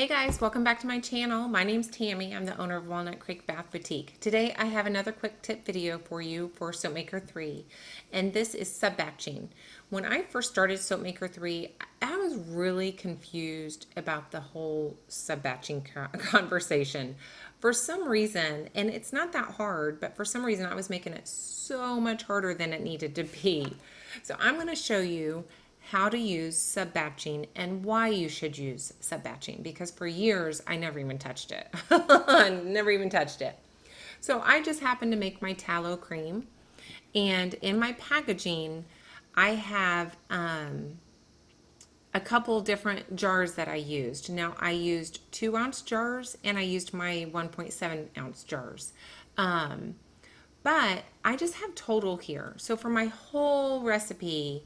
Hey guys, welcome back to my channel. My name's Tammy. I'm the owner of Walnut Creek Bath Boutique. Today I have another quick tip video for you for Soapmaker 3, and this is sub-batching. When I first started Soapmaker 3, I was really confused about the whole sub-batching conversation. For some reason, and it's not that hard, but for some reason I was making it so much harder than it needed to be. So I'm going to show you how to use sub-batching and why you should use sub-batching, because for years I never even touched it. Never even touched it. So I just happened to make my tallow cream, and in my packaging I have a couple different jars that I used. Now I used 2-ounce jars and I used my 1.7-ounce jars. But I just have total here. So for my whole recipe,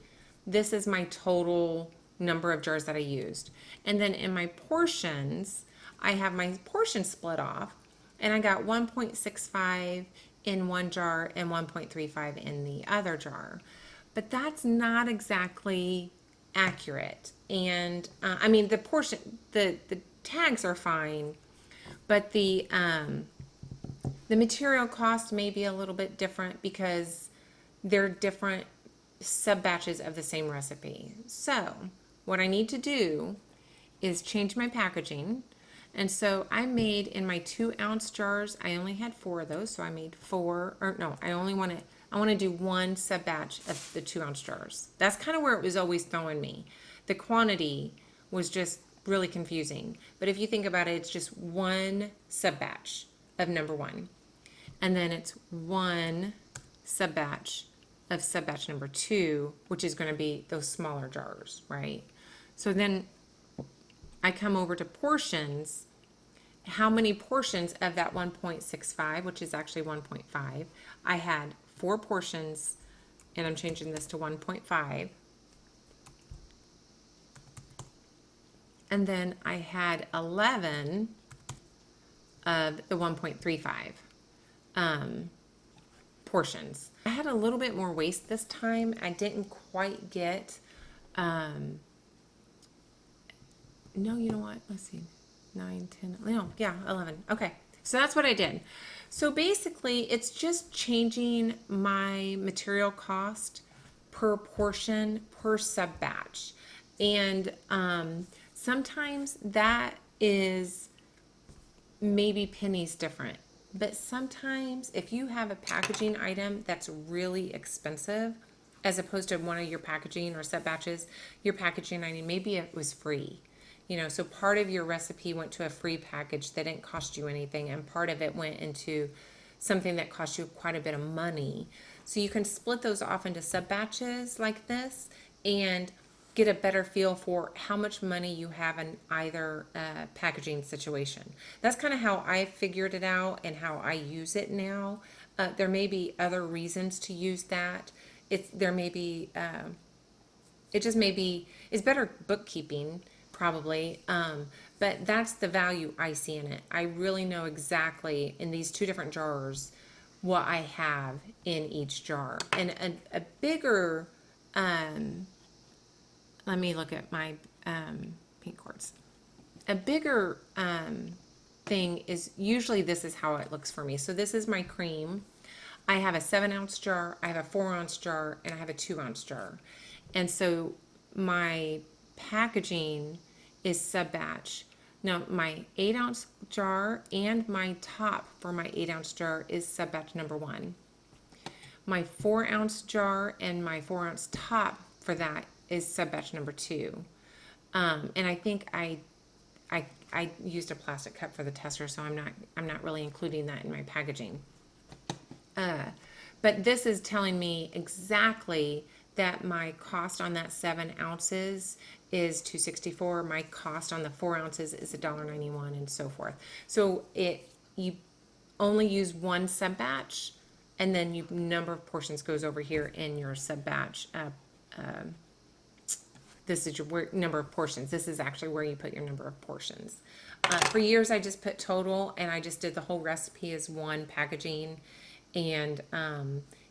this is my total number of jars that I used. And then in my portions, I have my portion split off, and I got 1.65 in one jar and 1.35 in the other jar. But that's not exactly accurate. And I mean, the tags are fine, but the material cost may be a little bit different because they're different sub batches of the same recipe. So what I need to do is change my packaging. And so I made in my 2-ounce jars, I only had 4 of those. So I made 4, or no, I want to do 1 sub batch of the 2-ounce jars. That's kind of where it was always throwing me. The quantity was just really confusing. But if you think about it, it's just 1 sub batch of number 1. And then it's 1 sub batch of sub batch number 2, which is going to be those smaller jars, right? So then I come over to portions. How many portions of that 1.65, which is actually 1.5? I had 4 portions, and I'm changing this to 1.5. And then I had 11 of the 1.35 portions. I had a little bit more waste this time. I didn't quite get, no, you know what? Let's see, 9, 10, no, yeah, 11. Okay, so that's what I did. So basically, it's just changing my material cost per portion, per sub batch. And sometimes that is maybe pennies different. But sometimes if you have a packaging item that's really expensive, as opposed to one of your packaging or sub batches, your packaging item, maybe it was free. You know, so part of your recipe went to a free package that didn't cost you anything, and part of it went into something that cost you quite a bit of money. So you can split those off into sub batches like this and get a better feel for how much money you have in either packaging situation. That's kind of how I figured it out and how I use it now. There may be other reasons to use that. It's better bookkeeping probably, but that's the value I see in it. I really know exactly in these 2 different jars what I have in each jar. And a bigger let me look at my pink quartz. A bigger thing is usually this is how it looks for me. So this is my cream. I have a 7-ounce jar, I have a 4-ounce jar, and I have a 2-ounce jar. And so my packaging is sub batch. Now my 8-ounce jar and my top for my 8-ounce jar is sub batch number 1. My 4-ounce jar and my 4-ounce top for that is sub batch number 2. And I think I used a plastic cup for the tester, so I'm not really including that in my packaging. But this is telling me exactly that my cost on that 7 ounces is $2.64. My cost on the 4 ounces is $1.91, and so forth. So you only use 1 sub batch, and then your number of portions goes over here in your sub batch. This is your number of portions. This is actually where you put your number of portions. For years, I just put total, and I just did the whole recipe as 1 packaging. And,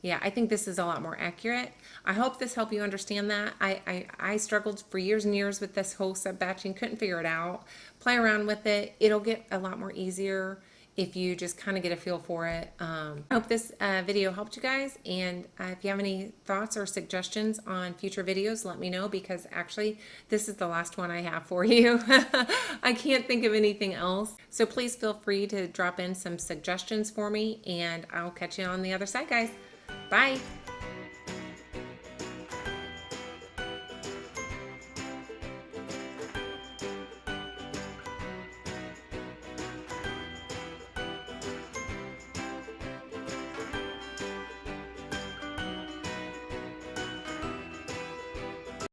Yeah, I think this is a lot more accurate. I hope this helped you understand that. I struggled for years and years with this whole sub batching, couldn't figure it out. Play around with it. It'll get a lot more easier if you just kind of get a feel for it. I hope this video helped you guys. And if you have any thoughts or suggestions on future videos, let me know, because actually this is the last one I have for you. I can't think of anything else. So please feel free to drop in some suggestions for me, and I'll catch you on the other side, guys. Bye.